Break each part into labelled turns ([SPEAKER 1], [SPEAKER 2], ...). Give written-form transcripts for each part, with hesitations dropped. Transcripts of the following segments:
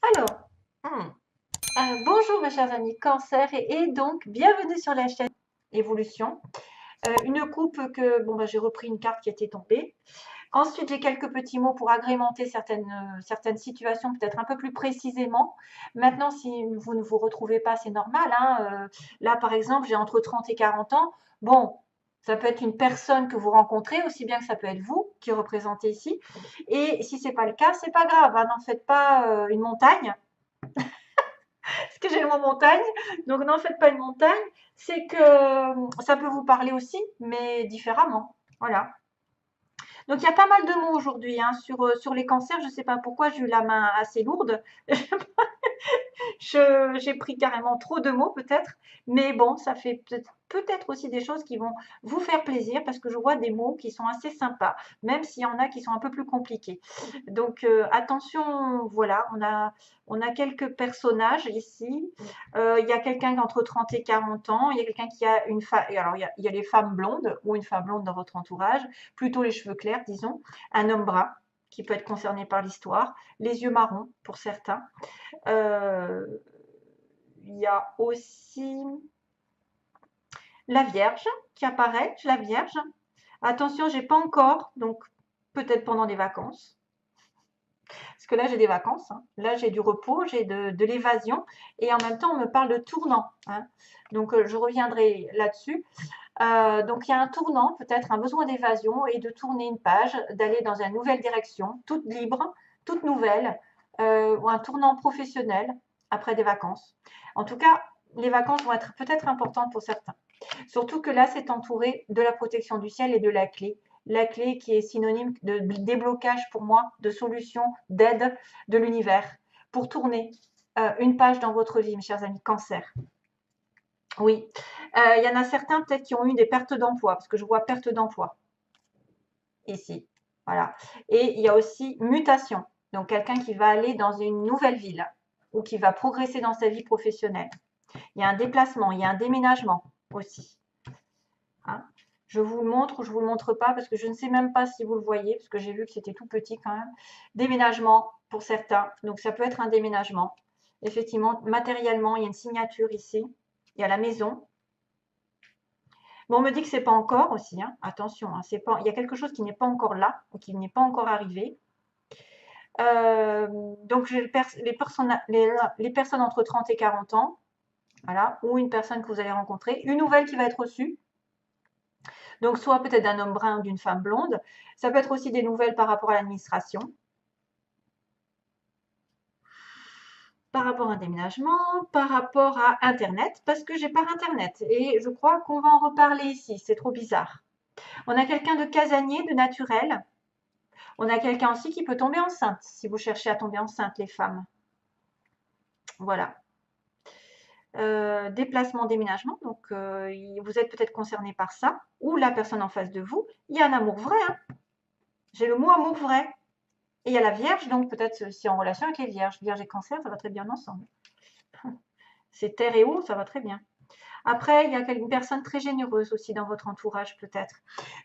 [SPEAKER 1] Alors, bonjour mes chers amis Cancer et donc bienvenue sur la chaîne Évolution. Une coupe que, bon, j'ai repris une carte qui était tombée. Ensuite, j'ai quelques petits mots pour agrémenter certaines situations, peut-être un peu plus précisément. Maintenant, si vous ne vous retrouvez pas, c'est normal, hein. Là, par exemple, j'ai entre 30 et 40 ans. Bon, ça peut être une personne que vous rencontrez, aussi bien que ça peut être vous qui représentez ici. Et si c'est pas le cas, c'est pas grave, hein, n'en faites pas une montagne. Parce que j'ai le mot montagne, donc n'en faites pas une montagne, c'est que ça peut vous parler aussi, mais différemment. Voilà. Donc il y a pas mal de mots aujourd'hui hein, sur les cancers. Je ne sais pas pourquoi j'ai eu la main assez lourde. J'ai pris carrément trop de mots peut-être, mais bon, ça fait peut-être aussi des choses qui vont vous faire plaisir parce que je vois des mots qui sont assez sympas, même s'il y en a qui sont un peu plus compliqués. Donc attention, voilà, on a quelques personnages ici. Il y a quelqu'un entre 30 et 40 ans, il y a quelqu'un qui a une femme, alors il y a les femmes blondes ou une femme blonde dans votre entourage, plutôt les cheveux clairs, disons, un homme brun qui peut être concerné par l'histoire, les yeux marrons pour certains. Euh, il y a aussi la Vierge qui apparaît, la Vierge. Attention, j'ai pas encore, donc peut-être pendant les vacances. Parce que là, j'ai des vacances, hein. Là, j'ai du repos, j'ai de l'évasion. Et en même temps, on me parle de tournant, hein. Donc, je reviendrai là-dessus. Donc, il y a un tournant, peut-être un besoin d'évasion et de tourner une page, d'aller dans une nouvelle direction, toute libre, toute nouvelle, ou un tournant professionnel après des vacances. En tout cas, les vacances vont être peut-être importantes pour certains. Surtout que là, c'est entouré de la protection du ciel et de la clé. La clé qui est synonyme de déblocage pour moi, de solution, d'aide de l'univers pour tourner une page dans votre vie, mes chers amis, cancer. Oui, il y en a certains peut-être qui ont eu des pertes d'emploi, parce que je vois perte d'emploi ici. Voilà. Et il y a aussi mutation, donc quelqu'un qui va aller dans une nouvelle ville ou qui va progresser dans sa vie professionnelle. Il y a un déplacement, il y a un déménagement aussi. Hein. Je vous le montre ou je ne vous le montre pas parce que je ne sais même pas si vous le voyez, parce que j'ai vu que c'était tout petit quand même. Déménagement pour certains, donc ça peut être un déménagement. Effectivement, matériellement, il y a une signature ici. Il y a la maison. Bon, on me dit que c'est pas encore aussi, hein. Attention, hein, c'est pas, il y a quelque chose qui n'est pas encore là ou qui n'est pas encore arrivé. Donc, les personnes entre 30 et 40 ans, voilà, ou une personne que vous allez rencontrer, une nouvelle qui va être reçue. Donc, soit peut-être d'un homme brun ou d'une femme blonde. Ça peut être aussi des nouvelles par rapport à l'administration, par rapport à un déménagement, par rapport à Internet, parce que j'ai pas Internet. Et je crois qu'on va en reparler ici, c'est trop bizarre. On a quelqu'un de casanier, de naturel. On a quelqu'un aussi qui peut tomber enceinte, si vous cherchez à tomber enceinte, les femmes. Voilà. Déplacement, déménagement, donc vous êtes peut-être concerné par ça, ou la personne en face de vous. Il y a un amour vrai, hein. J'ai le mot amour vrai. Et il y a la Vierge, donc peut-être aussi en relation avec les Vierges. Vierge et Cancer, ça va très bien ensemble. C'est terre et eau, ça va très bien. Après, il y a une personne très généreuse aussi dans votre entourage, peut-être.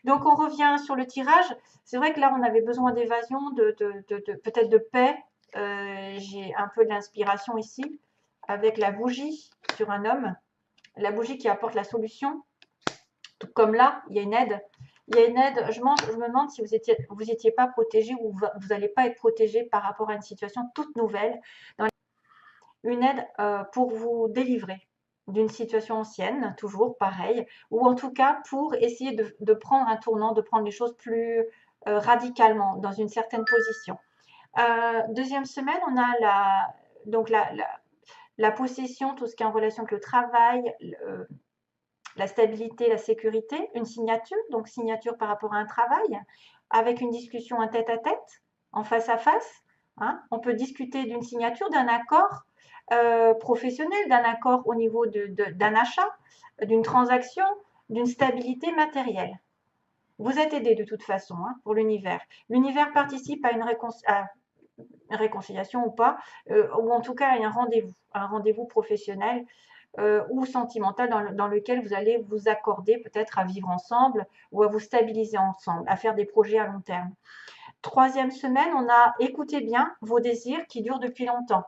[SPEAKER 1] Donc, on revient sur le tirage. C'est vrai que là, on avait besoin d'évasion, peut-être de paix. J'ai un peu de l'inspiration ici, avec la bougie sur un homme. La bougie qui apporte la solution. Tout comme là, il y a une aide. Il y a une aide. Je me demande si vous étiez pas protégé ou vous n'allez pas être protégé par rapport à une situation toute nouvelle. Une aide pour vous délivrer d'une situation ancienne, toujours pareil, ou en tout cas pour essayer de prendre un tournant, de prendre les choses plus radicalement, dans une certaine position. Deuxième semaine, on a donc la possession, tout ce qui est en relation avec le travail, la stabilité, la sécurité, une signature, donc signature par rapport à un travail, avec une discussion en tête-à-tête, en face à face. Hein. On peut discuter d'une signature, d'un accord professionnel, d'un accord au niveau d'un achat, d'une transaction, d'une stabilité matérielle. Vous êtes aidé de toute façon hein, pour l'univers. L'univers participe à une réconciliation ou pas, ou en tout cas à un rendez-vous professionnel ou sentimental dans lequel vous allez vous accorder peut-être à vivre ensemble ou à vous stabiliser ensemble, à faire des projets à long terme. Troisième semaine, on a écoutez bien vos désirs qui durent depuis longtemps.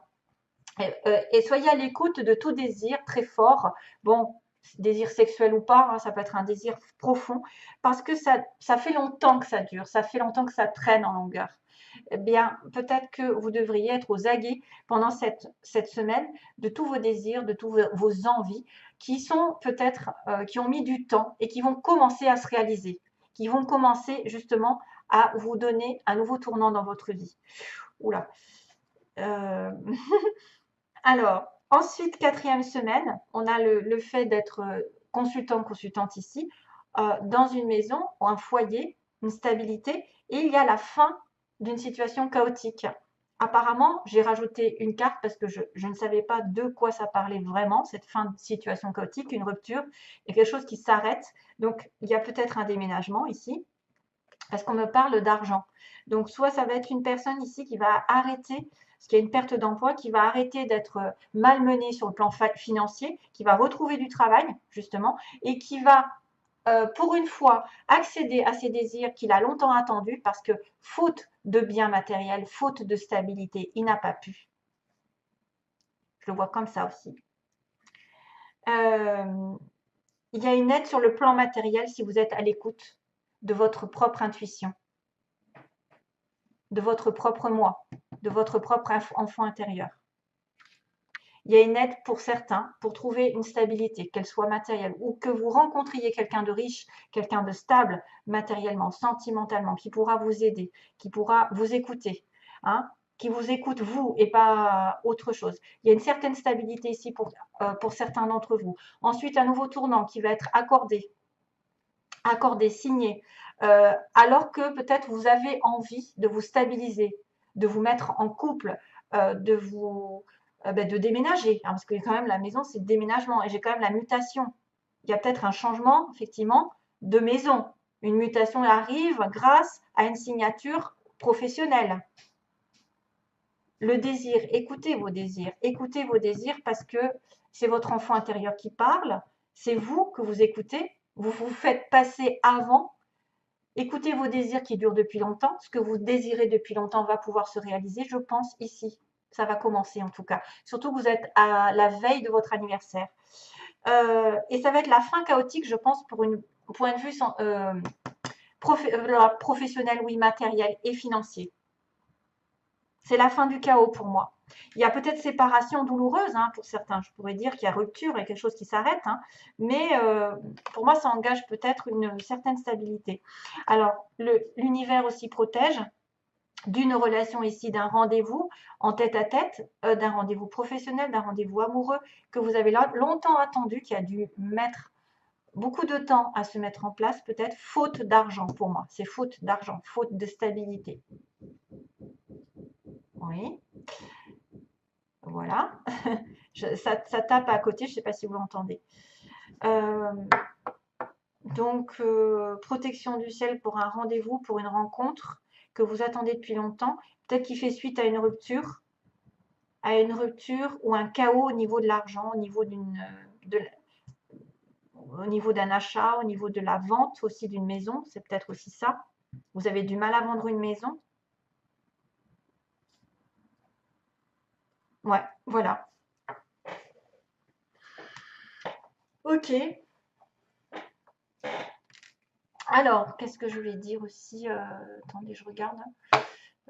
[SPEAKER 1] Et soyez à l'écoute de tout désir très fort. Bon, désir sexuel ou pas, hein, ça peut être un désir profond, parce que ça fait longtemps que ça dure, ça fait longtemps que ça traîne en longueur. Eh bien, peut-être que vous devriez être aux aguets pendant cette semaine de tous vos désirs, de tous vos envies, qui sont peut-être, qui ont mis du temps et qui vont commencer à se réaliser, qui vont commencer justement à vous donner un nouveau tournant dans votre vie. Oula. Euh, Alors, ensuite, quatrième semaine, on a le fait d'être consultant, consultante ici, dans une maison, ou un foyer, une stabilité, et il y a la fin d'une situation chaotique. Apparemment, j'ai rajouté une carte parce que je ne savais pas de quoi ça parlait vraiment, cette fin de situation chaotique, une rupture, et quelque chose qui s'arrête. Donc, il y a peut-être un déménagement ici, parce qu'on me parle d'argent. Donc, soit ça va être une personne ici qui va arrêter, parce qu'il y a une perte d'emploi, qui va arrêter d'être malmenée sur le plan financier, qui va retrouver du travail, justement, et qui va, pour une fois, accéder à ses désirs qu'il a longtemps attendus, parce que faute de biens matériels, faute de stabilité, il n'a pas pu. Je le vois comme ça aussi. Il y a une aide sur le plan matériel si vous êtes à l'écoute de votre propre intuition, de votre propre moi, de votre propre enfant intérieur. Il y a une aide pour certains pour trouver une stabilité, qu'elle soit matérielle ou que vous rencontriez quelqu'un de riche, quelqu'un de stable matériellement, sentimentalement, qui pourra vous aider, qui pourra vous écouter, hein, qui vous écoute vous et pas autre chose. Il y a une certaine stabilité ici pour certains d'entre vous. Ensuite, un nouveau tournant qui va être accordé, signé, alors que peut-être vous avez envie de vous stabiliser, de vous mettre en couple, de déménager, hein, parce que quand même la maison c'est le déménagement et j'ai quand même la mutation. Il y a peut-être un changement effectivement de maison. Une mutation arrive grâce à une signature professionnelle. Le désir, écoutez vos désirs parce que c'est votre enfant intérieur qui parle, c'est vous que vous écoutez, vous vous faites passer avant. Écoutez vos désirs qui durent depuis longtemps. Ce que vous désirez depuis longtemps va pouvoir se réaliser, je pense, ici. Ça va commencer en tout cas. Surtout que vous êtes à la veille de votre anniversaire. Et ça va être la fin chaotique, je pense, pour un point de vue professionnel, oui, matériel et financier. C'est la fin du chaos pour moi. Il y a peut-être séparation douloureuse hein, pour certains. Je pourrais dire qu'il y a rupture et quelque chose qui s'arrête. Hein, mais pour moi, ça engage peut-être une certaine stabilité. Alors, l'univers aussi protège d'une relation ici, d'un rendez-vous en tête-à-tête, d'un rendez-vous professionnel, d'un rendez-vous amoureux que vous avez longtemps attendu, qui a dû mettre beaucoup de temps à se mettre en place, peut-être faute d'argent pour moi. C'est faute d'argent, faute de stabilité. Oui. Voilà. Ça tape à côté, je ne sais pas si vous l'entendez. Donc, protection du ciel pour un rendez-vous, pour une rencontre que vous attendez depuis longtemps. Peut-être qu'il fait suite à une rupture ou un chaos au niveau de l'argent, au niveau au niveau d'un achat, au niveau de la vente aussi d'une maison. C'est peut-être aussi ça. Vous avez du mal à vendre une maison. Ouais, voilà. Ok. Alors, qu'est-ce que je voulais dire aussi attendez, je regarde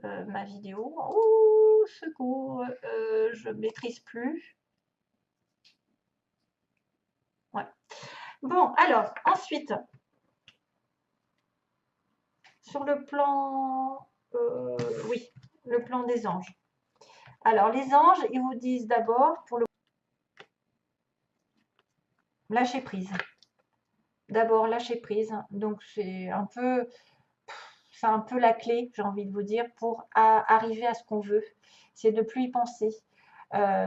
[SPEAKER 1] ma vidéo. Oh, secours, je ne maîtrise plus. Ouais. Bon, alors, ensuite, sur le plan, oui, le plan des anges. Alors, les anges, ils vous disent d'abord pour le lâcher prise. D'abord, lâcher prise. Donc, c'est un peu la clé, j'ai envie de vous dire, pour arriver à ce qu'on veut. C'est de ne plus y penser.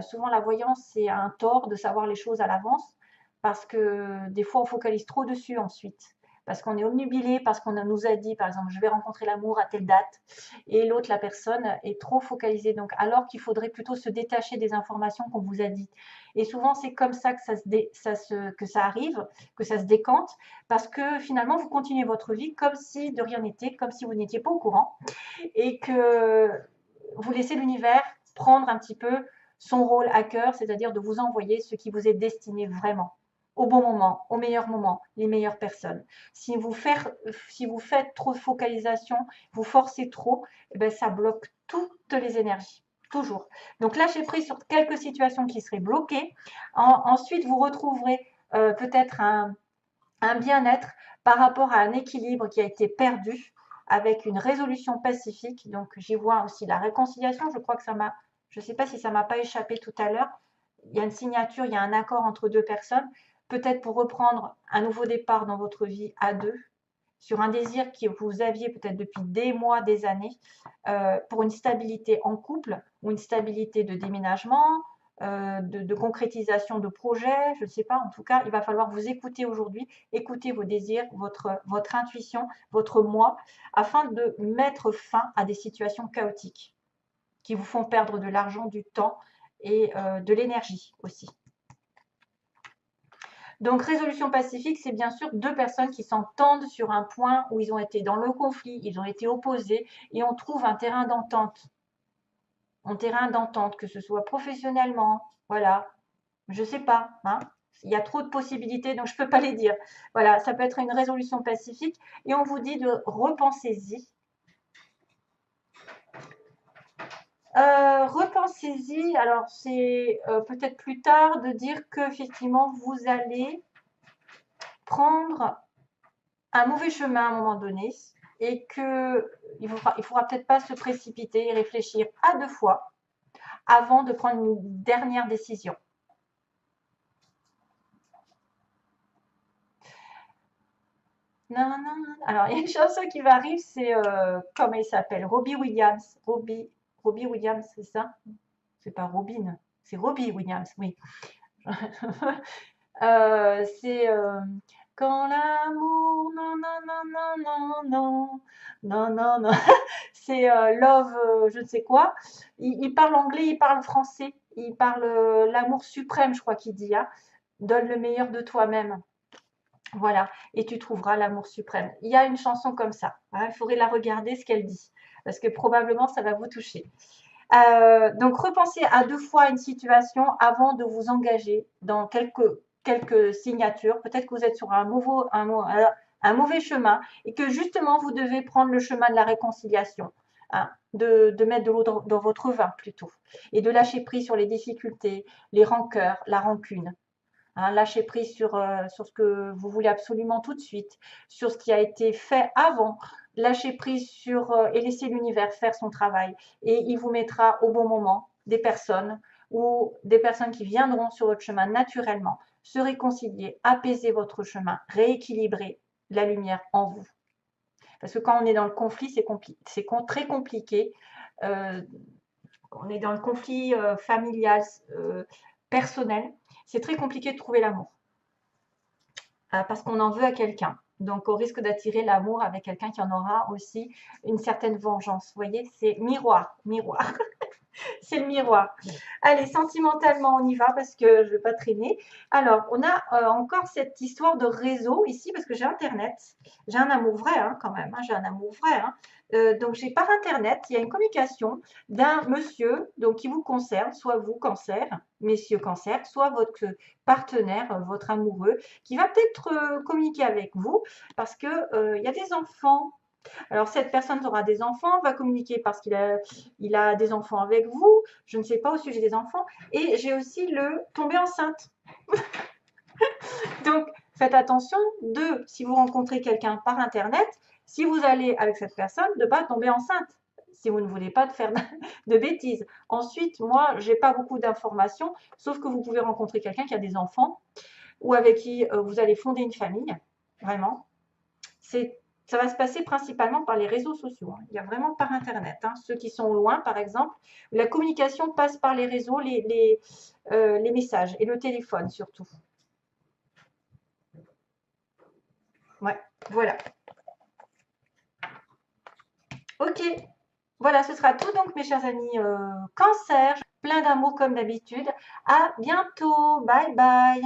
[SPEAKER 1] Souvent, la voyance, c'est un tort de savoir les choses à l'avance parce que des fois, on focalise trop dessus ensuite. Parce qu'on est obnubilé, parce qu'on nous a dit, par exemple, je vais rencontrer l'amour à telle date, et l'autre, la personne, est trop focalisée. Donc, alors qu'il faudrait plutôt se détacher des informations qu'on vous a dites. Et souvent, c'est comme ça que ça arrive, que ça se décante, parce que finalement, vous continuez votre vie comme si de rien n'était, comme si vous n'étiez pas au courant, et que vous laissez l'univers prendre un petit peu son rôle à cœur, c'est-à-dire de vous envoyer ce qui vous est destiné vraiment, au bon moment, au meilleur moment, les meilleures personnes. Si vous faites trop de focalisation, vous forcez trop, eh ben, ça bloque toutes les énergies. Toujours. Donc lâchez prise sur quelques situations qui seraient bloquées. Ensuite, vous retrouverez peut-être un bien-être par rapport à un équilibre qui a été perdu avec une résolution pacifique. Donc j'y vois aussi la réconciliation. Je crois que je ne sais pas si ça m'a pas échappé tout à l'heure. Il y a une signature, il y a un accord entre deux personnes, peut-être pour reprendre un nouveau départ dans votre vie à deux, sur un désir que vous aviez peut-être depuis des mois, des années, pour une stabilité en couple ou une stabilité de déménagement, de concrétisation de projets, je ne sais pas. En tout cas, il va falloir vous écouter aujourd'hui, écouter vos désirs, votre intuition, votre moi, afin de mettre fin à des situations chaotiques qui vous font perdre de l'argent, du temps et de l'énergie aussi. Donc, résolution pacifique, c'est bien sûr deux personnes qui s'entendent sur un point où ils ont été dans le conflit, ils ont été opposés et on trouve un terrain d'entente. Un terrain d'entente, que ce soit professionnellement, voilà, je ne sais pas, hein. Il y a trop de possibilités, donc je ne peux pas les dire. Voilà, ça peut être une résolution pacifique et on vous dit de repensez-y. Repensez-y, alors c'est peut-être plus tard de dire qu'effectivement vous allez prendre un mauvais chemin à un moment donné et qu'il ne faudra peut-être pas se précipiter et réfléchir à deux fois avant de prendre une dernière décision. Non, non, non. Alors, il y a une chanson qui m'arrive, c'est, comment il s'appelle? Robbie Williams. Robbie Williams, c'est ça? C'est pas Robin, c'est Robbie Williams, oui. C'est quand l'amour, non, non, non, non, non, non, non, non, non. C'est Love, je ne sais quoi. Il parle anglais, il parle français. Il parle l'amour suprême, je crois qu'il dit, hein. Donne le meilleur de toi-même. Voilà, et tu trouveras l'amour suprême. Il y a une chanson comme ça, hein, il faudrait la regarder ce qu'elle dit, parce que probablement ça va vous toucher. Donc repensez à deux fois une situation avant de vous engager dans quelques signatures. Peut-être que vous êtes sur un mauvais chemin et que justement vous devez prendre le chemin de la réconciliation, hein, de mettre de l'eau dans votre vin plutôt, et de lâcher prise sur les difficultés, les rancœurs, la rancune. Hein, lâcher prise sur ce que vous voulez absolument tout de suite, sur ce qui a été fait avant. Lâcher prise et laisser l'univers faire son travail. Et il vous mettra au bon moment des personnes ou des personnes qui viendront sur votre chemin naturellement, se réconcilier, apaiser votre chemin, rééquilibrer la lumière en vous. Parce que quand on est dans le conflit, c'est très compliqué. On est dans le conflit familial, personnel, c'est très compliqué de trouver l'amour. Parce qu'on en veut à quelqu'un. Donc, on risque d'attirer l'amour avec quelqu'un qui en aura aussi une certaine vengeance. Vous voyez, c'est miroir, miroir. C'est le miroir. Allez, sentimentalement, on y va parce que je ne vais pas traîner. Alors, on a encore cette histoire de réseau ici parce que j'ai Internet. J'ai un amour vrai hein, quand même. Hein, j'ai un amour vrai. Hein. Donc, j'ai par Internet, il y a une communication d'un monsieur donc, qui vous concerne, soit vous, cancer, messieurs cancer, soit votre partenaire, votre amoureux, qui va peut-être communiquer avec vous parce qu'il y a des enfants. Alors, cette personne aura des enfants, va communiquer parce qu'il a des enfants avec vous. Je ne sais pas au sujet des enfants. Et j'ai aussi le tomber enceinte. Donc, faites attention si vous rencontrez quelqu'un par Internet, si vous allez avec cette personne, de ne pas tomber enceinte. Si vous ne voulez pas faire de bêtises. Ensuite, moi, je n'ai pas beaucoup d'informations, sauf que vous pouvez rencontrer quelqu'un qui a des enfants ou avec qui vous allez fonder une famille. Vraiment. Ça va se passer principalement par les réseaux sociaux. Hein. Il y a vraiment par Internet. Hein. Ceux qui sont loin, par exemple, la communication passe par les réseaux, les messages et le téléphone surtout. Ouais, voilà. Ok, voilà, ce sera tout donc mes chers amis cancer. Plein d'amour comme d'habitude. À bientôt. Bye bye.